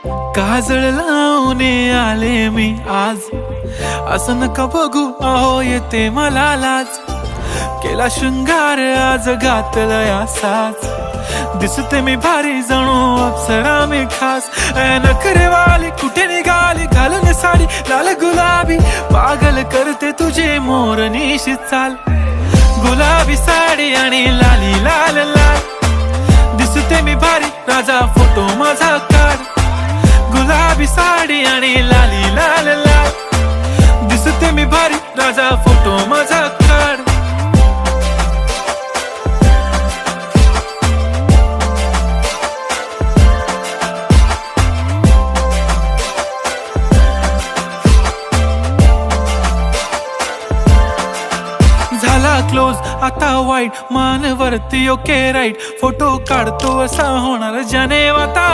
काजळ लावून आले मी आज, असं नका बघू अहो येते मला लाज. केला शृंगार आज घातलाय असाच, दिसते मी भारी जणू अप्सरा मी खास. नखरेवाली कुठे निघाली घालून साडी लाल गुलाबी, पागल करते तुझे मोरनीशी चाल. गुलाबी साडी आणि लाली लाल लाल, दिसते मी भारी राजा फोटो माझा काढ. गुलाबी साडी आणि लाली लाल लाल, दिसते मी भारी राजा फोटो माझा काढ. झाला क्लोज आता वाईट, मान वरती ओके राईट, फोटो काढतो असा होणार ज्याने आता